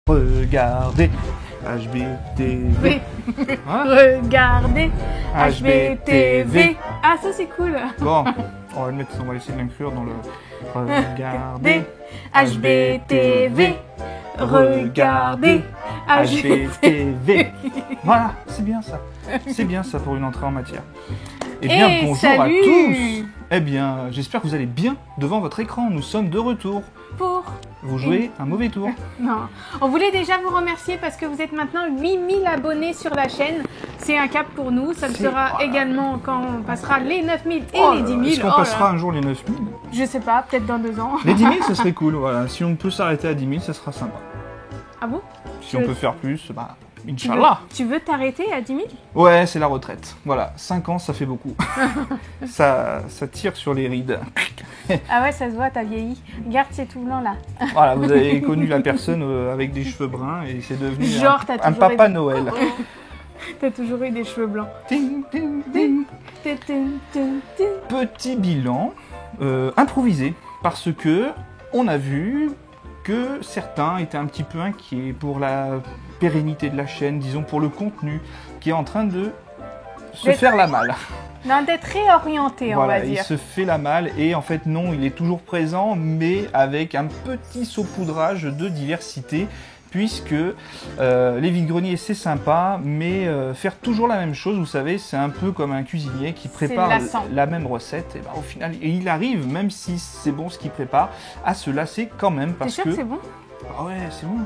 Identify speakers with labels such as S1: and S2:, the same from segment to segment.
S1: Regardez HBTV. Hein?
S2: Regardez HBTV. Ah, ça c'est cool.
S1: Bon, on va le mettre, on va essayer de l'inclure dans le Regardez
S2: HBTV. Regardez
S1: HBTV. Voilà, c'est bien ça. C'est bien ça pour une entrée en matière. Eh bien, bonjour
S2: salut
S1: à tous. Eh bien, j'espère que vous allez bien devant votre écran. Nous sommes de retour.
S2: Pour...
S1: Vous jouez un mauvais tour.
S2: Non, on voulait déjà vous remercier parce que vous êtes maintenant 8000 abonnés sur la chaîne. C'est un cap pour nous. Ça le sera également quand on passera les 9000 et les 10 000.
S1: Est-ce qu'on passera un jour les 9000?
S2: Je sais pas, peut-être dans 2 ans.
S1: Les 10 000, ça serait cool. Voilà. Si on peut s'arrêter à 10 000, ça sera sympa.
S2: Ah bon?
S1: Si on peut faire plus, bah, Inch'Allah.
S2: Tu veux t'arrêter à 10 000?
S1: Ouais, c'est la retraite. Voilà, 5 ans, ça fait beaucoup. ça tire sur les rides.
S2: Ah ouais, ça se voit, t'as vieilli. Regarde ces tout blancs là.
S1: Voilà, vous avez connu la personne avec des cheveux bruns et c'est devenu
S2: genre,
S1: un Papa Noël.
S2: T'as toujours eu des cheveux blancs.
S1: Ting, ting, ting. Petit bilan improvisé parce que on a vu que certains étaient un petit peu inquiets pour la pérennité de la chaîne, disons pour le contenu qui est en train de se faire la malle.
S2: Non, d'être réorienté,
S1: voilà,
S2: on va dire.
S1: Il se fait la malle et en fait non, il est toujours présent mais avec un petit saupoudrage de diversité puisque les vide-greniers c'est sympa mais faire toujours la même chose, vous savez, c'est un peu comme un cuisinier qui prépare la même recette et ben, au final il arrive, même si c'est bon ce qu'il prépare, à se lasser quand même parce que
S2: c'est bon.
S1: Ah ouais, c'est bon.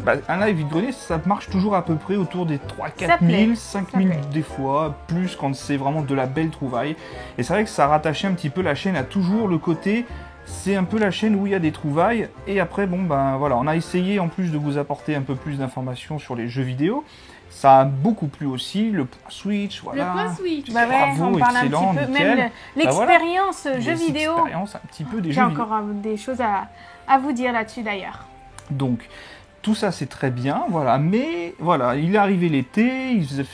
S1: Bah, un live vide-grenier, ça marche toujours à peu près autour des 3-4 000, 5 000 des fois, plus quand c'est vraiment de la belle trouvaille. Et c'est vrai que ça rattachait un petit peu la chaîne à toujours le côté, c'est un peu la chaîne où il y a des trouvailles. Et après, bon ben voilà, on a essayé en plus de vous apporter un peu plus d'informations sur les jeux vidéo. Ça a beaucoup plu aussi, le point Switch, voilà.
S2: Le point Switch,
S1: bah ouais, bravo,
S2: on parle
S1: excellent,
S2: un petit peu,
S1: nickel.
S2: même l'expérience
S1: voilà,
S2: jeux vidéo.
S1: L'expérience un petit peu des jeux vidéo.
S2: J'ai encore des choses à vous dire là-dessus d'ailleurs.
S1: Donc, tout ça c'est très bien, voilà, mais voilà, il est arrivé l'été, il faisait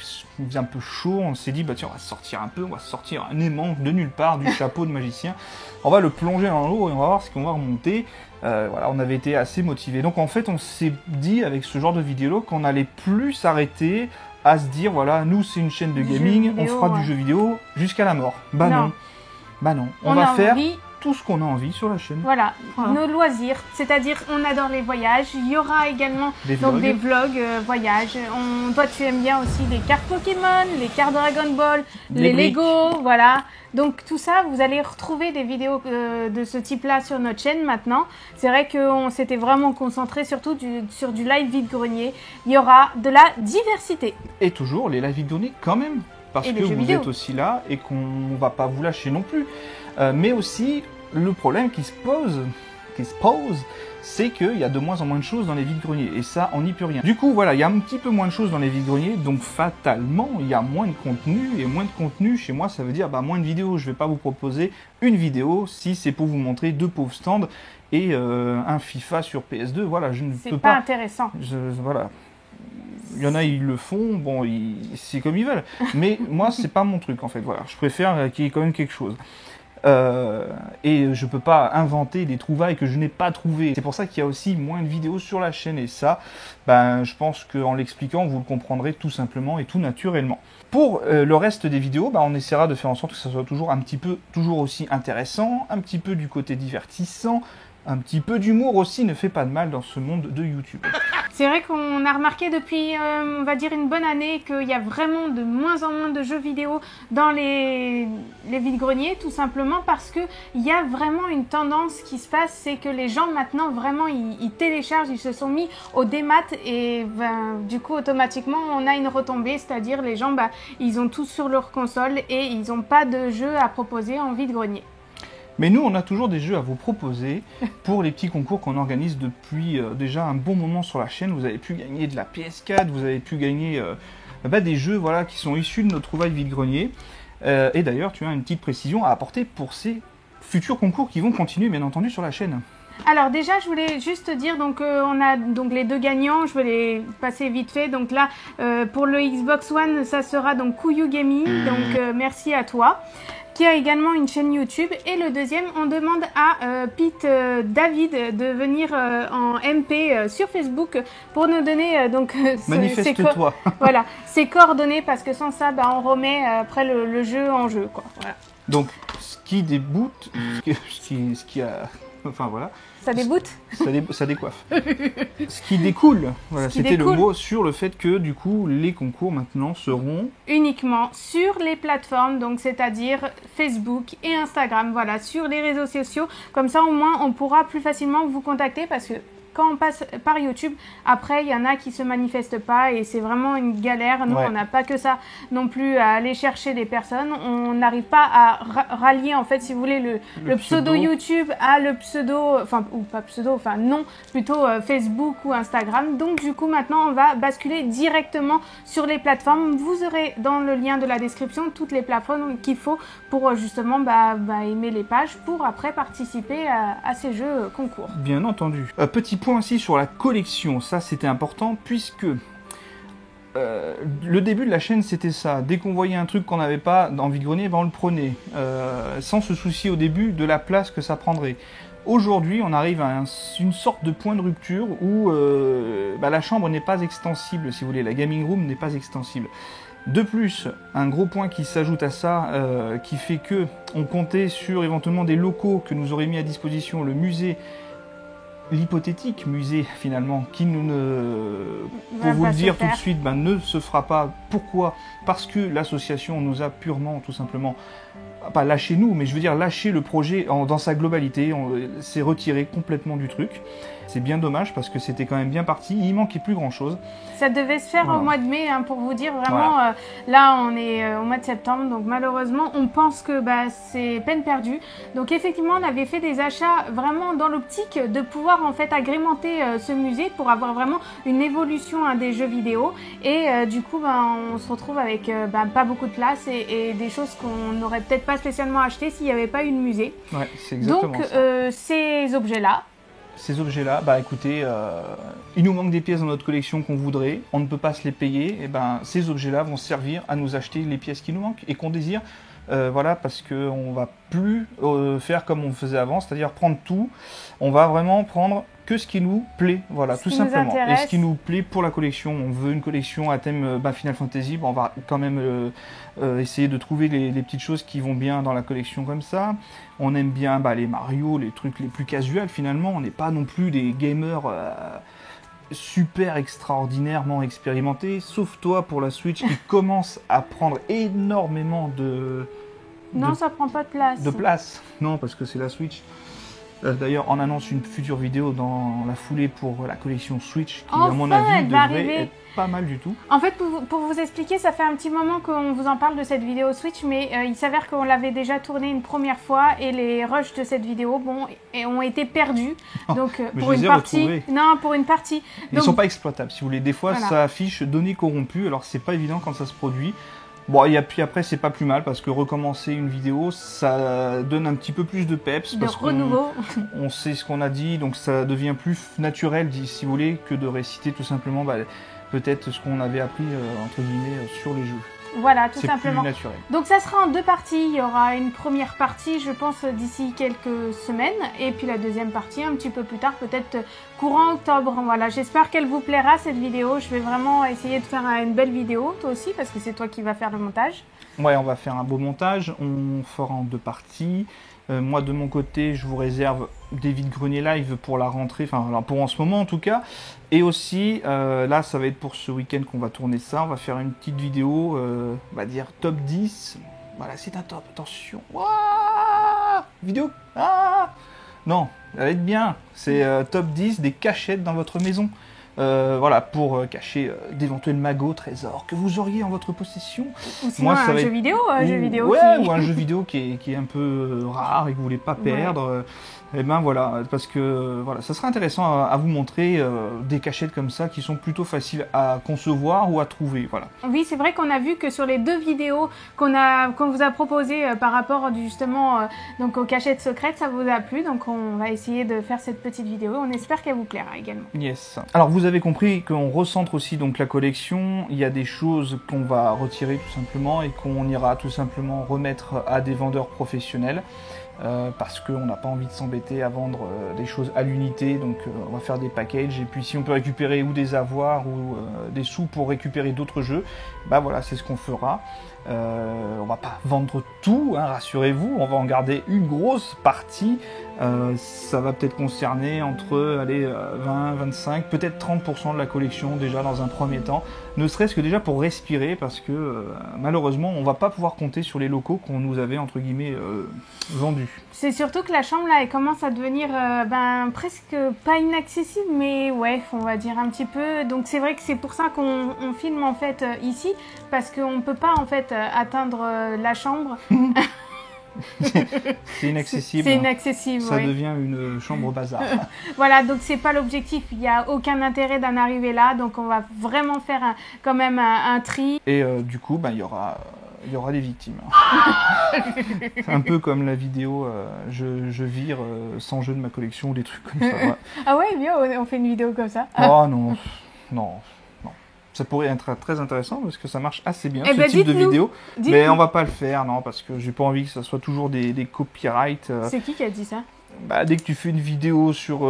S1: un peu chaud, on s'est dit, bah tiens, on va sortir un peu, on va sortir un aimant de nulle part, du chapeau de magicien, on va le plonger dans l'eau et on va voir ce qu'on va remonter. Voilà, on avait été assez motivés. Donc en fait, on s'est dit avec ce genre de vidéo qu'on allait plus s'arrêter à se dire, voilà, nous c'est une chaîne de gaming, on fera du jeu vidéo jusqu'à la mort. Bah non, bah non, on va faire tout ce qu'on a envie sur la chaîne.
S2: Voilà, nos loisirs, c'est-à-dire on adore les voyages, il y aura également des vlogs voyages. Toi tu aimes bien aussi les cartes Pokémon, les cartes Dragon Ball, les Lego, voilà. Donc tout ça, vous allez retrouver des vidéos de ce type-là sur notre chaîne maintenant. C'est vrai qu'on s'était vraiment concentré surtout sur du live vide-grenier. Il y aura de la diversité.
S1: Et toujours les live vide-grenier quand même, parce que vous êtes aussi là et qu'on va pas vous lâcher non plus. Mais aussi, le problème qui se pose, c'est qu'il y a de moins en moins de choses dans les vide-greniers. Et ça, on n'y peut rien. Du coup, voilà, il y a un petit peu moins de choses dans les vide-greniers. Donc, fatalement, il y a moins de contenu. Et moins de contenu, chez moi, ça veut dire moins de vidéos. Je ne vais pas vous proposer une vidéo si c'est pour vous montrer 2 pauvres stands et un FIFA sur PS2. Voilà, je ne peux pas.
S2: C'est pas intéressant.
S1: Voilà. Il y en a, ils le font, bon, c'est comme ils veulent. Mais moi, c'est pas mon truc, en fait. Voilà, je préfère qu'il y ait quand même quelque chose. Et je peux pas inventer des trouvailles que je n'ai pas trouvées. C'est pour ça qu'il y a aussi moins de vidéos sur la chaîne. Et ça, ben, je pense qu'en l'expliquant, vous le comprendrez tout simplement et tout naturellement. Pour le reste des vidéos, ben, on essaiera de faire en sorte que ça soit toujours un petit peu, toujours aussi intéressant, un petit peu du côté divertissant, un petit peu d'humour aussi ne fait pas de mal dans ce monde de YouTube.
S2: C'est vrai qu'on a remarqué depuis, on va dire, une bonne année qu'il y a vraiment de moins en moins de jeux vidéo dans les vide-greniers, tout simplement parce qu'il y a vraiment une tendance qui se passe, c'est que les gens maintenant, vraiment, ils téléchargent, ils se sont mis au démat et ben, du coup, automatiquement, on a une retombée, c'est-à-dire les gens, ben, ils ont tout sur leur console et ils n'ont pas de jeux à proposer en vide-grenier.
S1: Mais nous, on a toujours des jeux à vous proposer pour les petits concours qu'on organise depuis déjà un bon moment sur la chaîne. Vous avez pu gagner de la PS4, vous avez pu gagner des jeux voilà, qui sont issus de nos trouvailles vide-grenier. Et d'ailleurs, tu as une petite précision à apporter pour ces futurs concours qui vont continuer, bien entendu, sur la chaîne.
S2: Alors déjà, je voulais juste dire, donc on a donc les 2 gagnants, je vais les passer vite fait. Donc là, pour le Xbox One, ça sera donc Kuyu Gaming, donc merci à toi. qui a également une chaîne YouTube. Et le deuxième, on demande à Pete David de venir en MP sur Facebook pour nous donner
S1: manifeste-toi.
S2: Voilà, ses coordonnées, parce que sans ça, on remet après le jeu en jeu, quoi. Voilà.
S1: Donc, ce qui déboute, ce qui a... Enfin, voilà.
S2: Ça déboute.
S1: Ça décoiffe. Ce qui découle, voilà, c'était le mot sur le fait que, du coup, les concours maintenant seront...
S2: uniquement sur les plateformes, donc c'est-à-dire Facebook et Instagram, voilà, sur les réseaux sociaux. Comme ça, au moins, on pourra plus facilement vous contacter, parce que quand on passe par YouTube, après, il y en a qui se manifestent pas et c'est vraiment une galère. Nous, on n'a pas que ça non plus à aller chercher des personnes. On n'arrive pas à rallier, en fait, si vous voulez, le pseudo YouTube à le pseudo, enfin, ou pas pseudo, enfin, non, plutôt Facebook ou Instagram. Donc, du coup, maintenant, on va basculer directement sur les plateformes. Vous aurez dans le lien de la description toutes les plateformes qu'il faut pour justement aimer les pages pour après participer à ces jeux concours.
S1: Bien entendu. Petit point aussi sur la collection, ça c'était important puisque le début de la chaîne c'était ça, dès qu'on voyait un truc qu'on n'avait pas en vide-grenier, on le prenait, sans se soucier au début de la place que ça prendrait. Aujourd'hui on arrive à une sorte de point de rupture où la chambre n'est pas extensible, si vous voulez, la gaming room n'est pas extensible. De plus, un gros point qui s'ajoute à ça, qui fait que on comptait sur éventuellement des locaux que nous aurait mis à disposition le musée, l'hypothétique musée finalement, qui pour vous le dire tout de suite, ne se fera pas. Pourquoi? Parce que l'association nous a purement, tout simplement, pas lâché nous, mais je veux dire lâché le projet dans sa globalité, on s'est retiré complètement du truc. C'est bien dommage parce que c'était quand même bien parti, il manquait plus grand chose.
S2: Ça devait se faire au mois de mai, pour vous dire vraiment, là on est au mois de septembre, donc malheureusement on pense que c'est peine perdue. Donc effectivement on avait fait des achats vraiment dans l'optique de pouvoir en fait agrémenter ce musée pour avoir vraiment une évolution des jeux vidéo. Et du coup on se retrouve avec pas beaucoup de place et des choses qu'on n'aurait peut-être pas spécialement achetées s'il n'y avait pas eu de musée.
S1: Ouais, c'est exactement
S2: donc
S1: ça.
S2: Ces objets-là,
S1: écoutez, il nous manque des pièces dans notre collection qu'on voudrait, on ne peut pas se les payer, et ces objets-là vont servir à nous acheter les pièces qui nous manquent et qu'on désire, voilà, parce qu'on va plus faire comme on faisait avant, c'est-à-dire prendre tout, on va vraiment prendre que ce qui nous plaît, voilà, tout simplement, et ce qui nous plaît pour la collection. On veut une collection à thème Final Fantasy, on va quand même essayer de trouver les petites choses qui vont bien dans la collection comme ça. On aime bien les Mario, les trucs les plus casuals finalement, on n'est pas non plus des gamers super extraordinairement expérimentés, sauf toi pour la Switch qui commence à prendre énormément
S2: Non, ça prend pas de place.
S1: De place, non, parce que c'est la Switch. D'ailleurs, on annonce une future vidéo dans la foulée pour la collection Switch, qui à mon avis devrait être pas mal du tout.
S2: En fait, pour vous expliquer, ça fait un petit moment qu'on vous en parle de cette vidéo Switch, mais il s'avère qu'on l'avait déjà tournée une première fois et les rushs de cette vidéo ont été perdus. Donc pour une partie, pour une partie.
S1: Ils sont pas exploitables, si vous voulez. Des fois, ça affiche données corrompues, alors c'est pas évident quand ça se produit. Bon, et puis après, c'est pas plus mal parce que recommencer une vidéo, ça donne un petit peu plus de peps.
S2: De renouveau.
S1: On sait ce qu'on a dit, donc ça devient plus naturel, si vous voulez, que de réciter tout simplement peut-être ce qu'on avait appris, entre guillemets, sur les jeux.
S2: Voilà, tout simplement.
S1: C'est plus naturel.
S2: Donc ça sera en 2 parties. Il y aura une première partie, je pense, d'ici quelques semaines. Et puis la deuxième partie, un petit peu plus tard, peut-être courant octobre. Voilà, j'espère qu'elle vous plaira, cette vidéo. Je vais vraiment essayer de faire une belle vidéo, toi aussi, parce que c'est toi qui vas faire le montage.
S1: Ouais, on va faire un beau montage. On fera en 2 parties. Moi, de mon côté, je vous réserve des vide-greniers live pour la rentrée, enfin pour en ce moment en tout cas. Et aussi, là, ça va être pour ce week-end qu'on va tourner ça. On va faire une petite vidéo, on va dire top 10. Voilà, c'est un top, attention. Ouah, vidéo. Non, elle va être bien. C'est top 10 des cachettes dans votre maison. Voilà, pour cacher d'éventuels magots, trésors que vous auriez en votre possession.
S2: Ou sinon un jeu vidéo,
S1: ou un jeu vidéo qui est un peu rare et que vous voulez pas perdre. Et voilà, parce que voilà, ça serait intéressant à vous montrer des cachettes comme ça qui sont plutôt faciles à concevoir ou à trouver. Voilà.
S2: Oui, c'est vrai qu'on a vu que sur les 2 vidéos qu'on vous a proposées par rapport justement donc aux cachettes secrètes, ça vous a plu. Donc on va essayer de faire cette petite vidéo. On espère qu'elle vous plaira également.
S1: Yes. Alors vous avez compris qu'on recentre aussi donc la collection. Il y a des choses qu'on va retirer tout simplement et qu'on ira tout simplement remettre à des vendeurs professionnels. Parce qu'on n'a pas envie de s'embêter à vendre des choses à l'unité, donc on va faire des packages, et puis si on peut récupérer ou des avoirs ou des sous pour récupérer d'autres jeux, bah voilà, c'est ce qu'on fera. On va pas vendre tout, hein, rassurez-vous, on va en garder une grosse partie. Ça va peut-être concerner entre allez, 20, 25, peut-être 30% de la collection déjà dans un premier temps, ne serait-ce que déjà pour respirer, parce que malheureusement on va pas pouvoir compter sur les locaux qu'on nous avait entre guillemets vendus.
S2: C'est surtout que la chambre là elle commence à devenir presque pas inaccessible, mais ouais, on va dire un petit peu. Donc c'est vrai que c'est pour ça qu'on filme en fait ici, parce qu'on peut pas en fait atteindre la chambre.
S1: C'est inaccessible.
S2: C'est inaccessible.
S1: Ça
S2: ouais.
S1: devient une chambre bazar.
S2: Voilà, donc c'est pas l'objectif. Il n'y a aucun intérêt d'en arriver là, donc on va vraiment faire quand même un tri.
S1: Et du coup, bah, il y aura des victimes. C'est un peu comme la vidéo je vire 100 jeux de ma collection ou des trucs comme ça. Ouais.
S2: Ah ouais, bien, on fait une vidéo comme ça.
S1: Oh non, non. Ça pourrait être très intéressant parce que ça marche assez bien,
S2: Eh
S1: ce
S2: ben,
S1: type de vidéo. Mais on va pas le faire, non, parce que j'ai pas envie que ça soit toujours des copyrights.
S2: C'est qui a dit ça?
S1: Bah, dès que tu fais une vidéo sur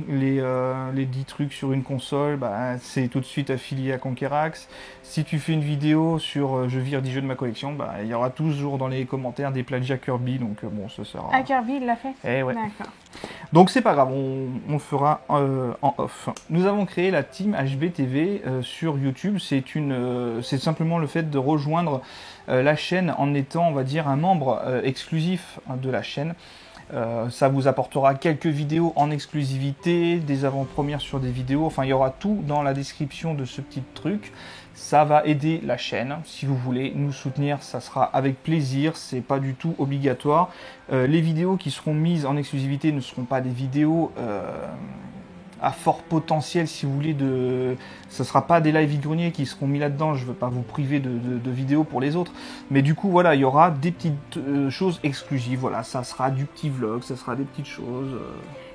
S1: les 10 trucs sur une console, bah, c'est tout de suite affilié à Conquerax. Si tu fais une vidéo sur je vire 10 jeux de ma collection, bah, il y aura toujours dans les commentaires des plagiats Kirby, donc bon, ça sert à...
S2: Ah, Kirby, il l'a fait?
S1: Eh ouais.
S2: D'accord.
S1: Donc c'est pas grave, on le fera en off. Nous avons créé la team HBTV sur YouTube. C'est simplement le fait de rejoindre la chaîne en étant, on va dire, un membre exclusif de la chaîne. Ça vous apportera quelques vidéos en exclusivité, des avant-premières sur des vidéos, enfin il y aura tout dans la description de ce petit truc. Ça va aider la chaîne. Si vous voulez nous soutenir, ça sera avec plaisir, c'est pas du tout obligatoire. Les vidéos qui seront mises en exclusivité ne seront pas des vidéos à fort potentiel, si vous voulez, ce ne sera pas des live vide-grenier qui seront mis là-dedans, je ne veux pas vous priver de vidéos pour les autres, mais du coup, voilà, il y aura des petites choses exclusives, voilà, ça sera du petit vlog, ça sera des petites choses...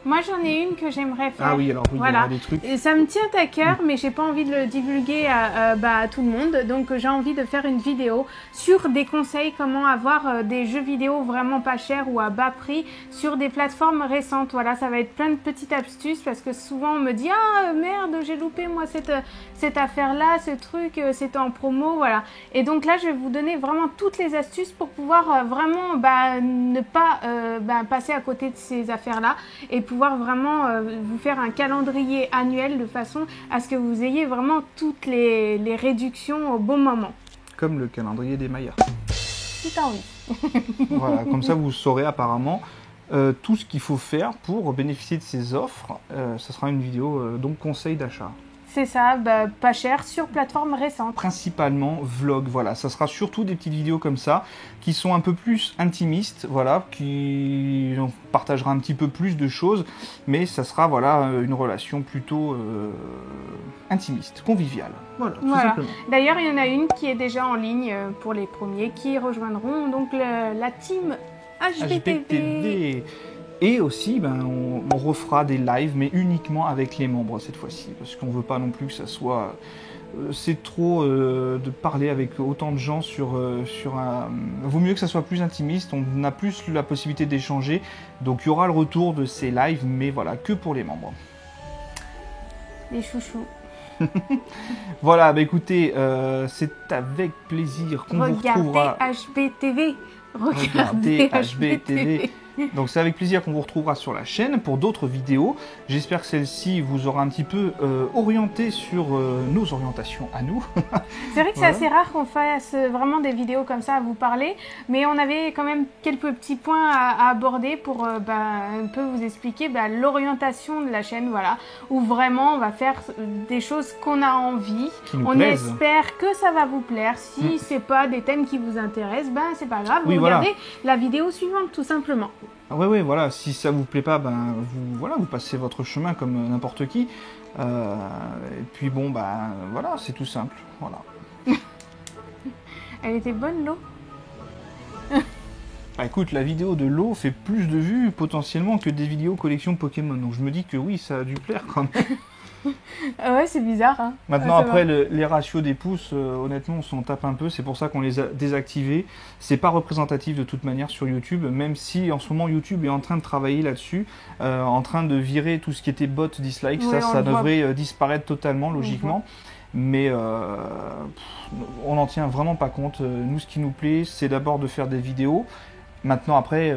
S2: Moi, j'en ai une que j'aimerais faire.
S1: Ah oui, alors oui,
S2: voilà.
S1: Il y aura des trucs.
S2: Et ça me tient à cœur, mais j'ai pas envie de le divulguer à tout le monde. Donc, j'ai envie de faire une vidéo sur des conseils, comment avoir des jeux vidéo vraiment pas chers ou à bas prix sur des plateformes récentes. Voilà, ça va être plein de petites astuces parce que souvent on me dit ah merde, j'ai loupé moi cette affaire-là, ce truc, c'était en promo, voilà. Et donc là, je vais vous donner vraiment toutes les astuces pour pouvoir vraiment ne pas passer à côté de ces affaires-là et pouvoir vraiment vous faire un calendrier annuel de façon à ce que vous ayez vraiment toutes les réductions au bon moment.
S1: Comme le calendrier des Mayas.
S2: Si t'as envie.
S1: Voilà, comme ça vous saurez apparemment tout ce qu'il faut faire pour bénéficier de ces offres. Ça sera une vidéo donc conseil d'achat.
S2: C'est ça, pas cher, sur plateforme récente.
S1: Principalement vlog, voilà. Ça sera surtout des petites vidéos comme ça, qui sont un peu plus intimistes, voilà, qui on partagera un petit peu plus de choses, mais ça sera, voilà, une relation plutôt intimiste, conviviale. Voilà, tout simplement.
S2: D'ailleurs, il y en a une qui est déjà en ligne pour les premiers, qui rejoindront donc la team HBTV.
S1: Et aussi, on refera des lives, mais uniquement avec les membres cette fois-ci, parce qu'on veut pas non plus que ça soit... c'est trop de parler avec autant de gens sur un... Vaut mieux que ça soit plus intimiste, on a plus la possibilité d'échanger, donc il y aura le retour de ces lives, mais voilà, que pour les membres.
S2: Les chouchous.
S1: Voilà, écoutez, c'est avec plaisir qu'on vous retrouvera...
S2: HBTV.
S1: Regardez HBTV. Donc c'est avec plaisir qu'on vous retrouvera sur la chaîne pour d'autres vidéos. J'espère que celle-ci vous aura un petit peu orienté sur nos orientations à nous.
S2: C'est vrai que c'est assez rare qu'on fasse vraiment des vidéos comme ça à vous parler, mais on avait quand même quelques petits points à aborder pour un peu vous expliquer l'orientation de la chaîne, voilà, où vraiment on va faire des choses qu'on a envie. On espère que ça va vous plaire. Si c'est pas des thèmes qui vous intéressent, c'est pas grave, vous regardez la vidéo suivante tout simplement.
S1: Oui, voilà, si ça vous plaît pas, vous passez votre chemin comme n'importe qui. Et puis bon, voilà, c'est tout simple, voilà.
S2: Elle était bonne, l'eau?
S1: Écoute, la vidéo de l'eau fait plus de vues potentiellement que des vidéos collection Pokémon, donc je me dis que oui, ça a dû plaire quand même.
S2: Ouais, c'est bizarre. Hein.
S1: Maintenant,
S2: Ouais,
S1: après, les ratios des pouces, honnêtement, on s'en tape un peu. C'est pour ça qu'on les a désactivés. C'est pas représentatif de toute manière sur YouTube, même si en ce moment YouTube est en train de travailler là-dessus, en train de virer tout ce qui était bot dislike.
S2: Ouais,
S1: Ça devrait disparaître totalement, logiquement. Mais on n'en tient vraiment pas compte. Nous, ce qui nous plaît, c'est d'abord de faire des vidéos. Maintenant, après,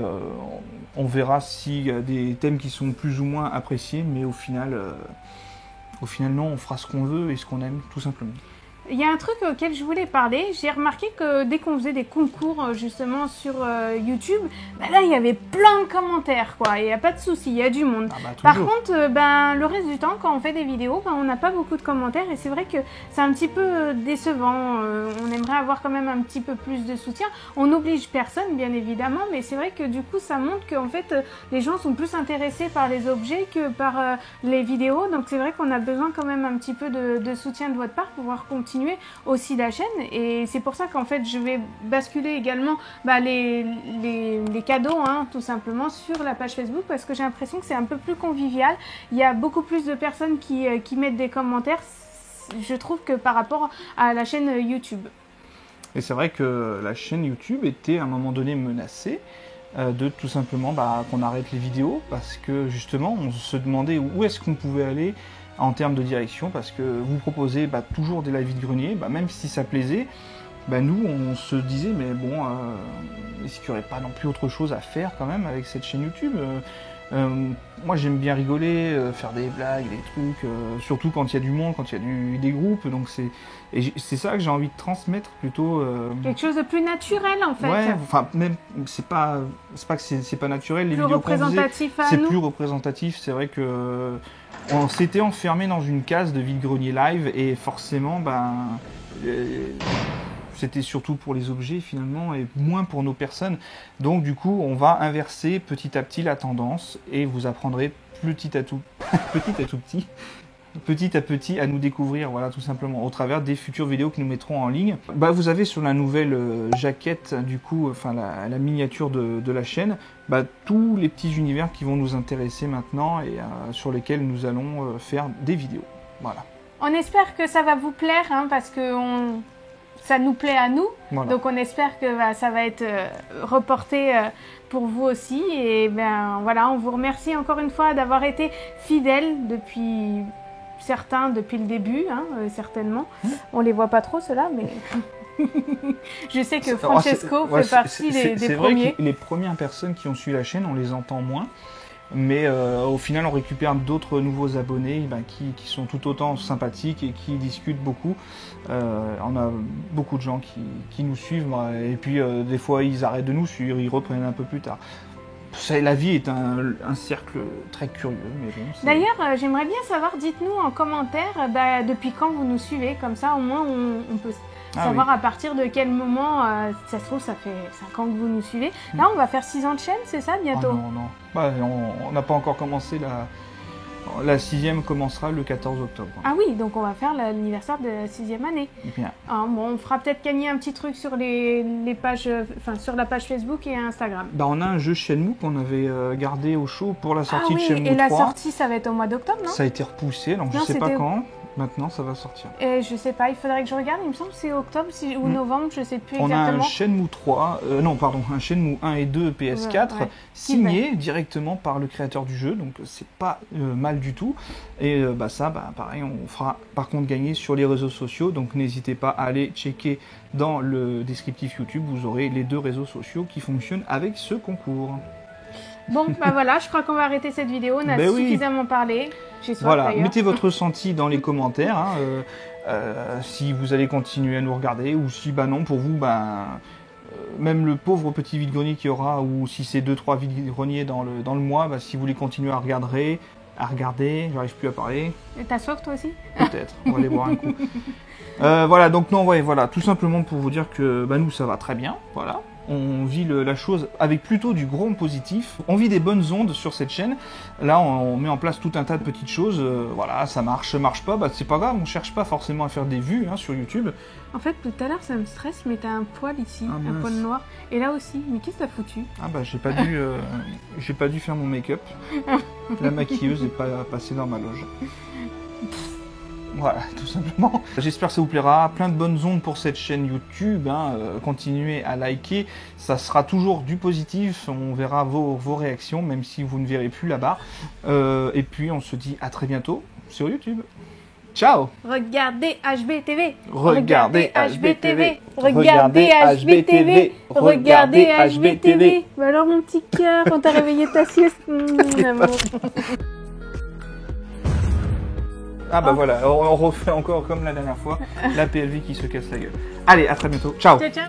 S1: on verra s'il y a des thèmes qui sont plus ou moins appréciés, mais au final, non, on fera ce qu'on veut et ce qu'on aime, tout simplement.
S2: Il y a un truc auquel je voulais parler. J'ai remarqué que dès qu'on faisait des concours justement sur YouTube, là il y avait plein de commentaires quoi. Il n'y a pas de souci, il y a du monde. Par contre, le reste du temps, quand on fait des vidéos, on n'a pas beaucoup de commentaires et c'est vrai que c'est un petit peu décevant. On aimerait avoir quand même un petit peu plus de soutien. On n'oblige personne, bien évidemment, mais c'est vrai que du coup, ça montre qu'en fait, les gens sont plus intéressés par les objets que par les vidéos. Donc c'est vrai qu'on a besoin quand même un petit peu de soutien de votre part pour pouvoir continuer aussi la chaîne et c'est pour ça qu'en fait je vais basculer également les cadeaux tout simplement sur la page Facebook parce que j'ai l'impression que c'est un peu plus convivial, il y a beaucoup plus de personnes qui mettent des commentaires je trouve que par rapport à la chaîne YouTube.
S1: Et c'est vrai que la chaîne YouTube était à un moment donné menacée de tout simplement qu'on arrête les vidéos parce que justement on se demandait où est-ce qu'on pouvait aller en termes de direction parce que vous proposez toujours des live vide-grenier, même si ça plaisait, nous on se disait mais bon, est-ce qu'il n'y aurait pas non plus autre chose à faire quand même avec cette chaîne YouTube moi j'aime bien rigoler, faire des blagues, des trucs, surtout quand il y a du monde, quand il y a des groupes, donc c'est ça que j'ai envie de transmettre plutôt.
S2: Quelque chose de plus naturel en fait.
S1: Ouais, enfin même c'est pas que c'est pas naturel, les
S2: plus
S1: vidéos qu'on faisait, c'est
S2: nous.
S1: Plus représentatif, c'est vrai que on s'était enfermé dans une case de vide-grenier live et forcément c'était surtout pour les objets finalement et moins pour nos personnes. Donc du coup, on va inverser petit à petit la tendance et vous apprendrez petit à petit à nous découvrir, voilà, tout simplement, au travers des futures vidéos que nous mettrons en ligne. Vous avez sur la nouvelle jaquette, du coup, enfin la miniature de la chaîne, tous les petits univers qui vont nous intéresser maintenant et sur lesquels nous allons faire des vidéos. Voilà.
S2: On espère que ça va vous plaire, parce que ça nous plaît à nous, voilà. Donc on espère que ça va être reporté pour vous aussi. Et voilà, on vous remercie encore une fois d'avoir été fidèles depuis le début, certainement. On les voit pas trop ceux-là, mais je sais que Francesco fait partie des premiers.
S1: C'est vrai que les premières personnes qui ont suivi la chaîne, on les entend moins. Mais au final, on récupère d'autres nouveaux abonnés qui sont tout autant sympathiques et qui discutent beaucoup. On a beaucoup de gens qui nous suivent et puis des fois ils arrêtent de nous suivre, ils reprennent un peu plus tard. La vie est un cercle très curieux.
S2: D'ailleurs, j'aimerais bien savoir, dites-nous en commentaire depuis quand vous nous suivez, comme ça au moins on peut savoir à partir de quel moment, ça se trouve ça fait 5 ans que vous nous suivez. Là on va faire 6 ans de chaîne, c'est ça bientôt?
S1: Non. On n'a pas encore commencé, la 6e commencera le 14 octobre.
S2: Ah oui, donc on va faire l'anniversaire de la 6e année.
S1: Bien.
S2: On fera peut-être gagner un petit truc sur les pages, sur la page Facebook et Instagram.
S1: On a un jeu Shenmue qu'on avait gardé au chaud pour la sortie de Shenmue 3.
S2: Et la sortie ça va être au mois d'octobre, non?
S1: Ça a été repoussé, donc je sais pas quand. Maintenant, ça va sortir.
S2: Et je sais pas, il faudrait que je regarde. Il me semble que c'est octobre ou novembre, je sais plus exactement.
S1: On a un Shenmue 3, un Shenmue 1 et 2 PS4 signé directement par le créateur du jeu, donc c'est pas mal du tout. Et pareil, on fera par contre gagner sur les réseaux sociaux, donc n'hésitez pas à aller checker dans le descriptif YouTube, vous aurez les 2 réseaux sociaux qui fonctionnent avec ce concours.
S2: Bon, voilà, je crois qu'on va arrêter cette vidéo, on a suffisamment parlé.
S1: Voilà, mettez votre ressenti dans les commentaires, si vous allez continuer à nous regarder, ou si non, pour vous, même le pauvre petit vide-grenier qu'il y aura, ou si c'est 2-3 vide-greniers dans le mois, si vous voulez continuer à regarder, j'arrive plus à parler.
S2: Et t'as soif toi aussi?
S1: Peut-être, on va aller boire un coup. Voilà, donc tout simplement pour vous dire que nous ça va très bien, voilà. On vit la chose avec plutôt du gros positif. On vit des bonnes ondes sur cette chaîne. Là, on met en place tout un tas de petites choses. Voilà, ça marche pas, c'est pas grave. On cherche pas forcément à faire des vues sur YouTube.
S2: En fait, tout à l'heure, ça me stresse, mais t'as un poil ici, un poil noir. Et là aussi, mais qu'est-ce que t'as foutu?
S1: J'ai pas dû faire mon make-up. La maquilleuse n'est pas passée dans ma loge. Voilà, tout simplement. J'espère que ça vous plaira. Plein de bonnes ondes pour cette chaîne YouTube. Hein. Continuez à liker. Ça sera toujours du positif. On verra vos réactions, même si vous ne verrez plus là-bas. Et puis, on se dit à très bientôt sur YouTube. Ciao!
S2: Regardez HBTV.
S1: Regardez HBTV.
S2: Regardez HBTV. Regardez HBTV. Bah alors mon petit cœur, quand t'as réveillé ta sieste. Amour.
S1: Ah bah voilà, on refait encore comme la dernière fois, la PLV qui se casse la gueule. Allez, à très bientôt. Ciao!
S2: Ciao, ciao.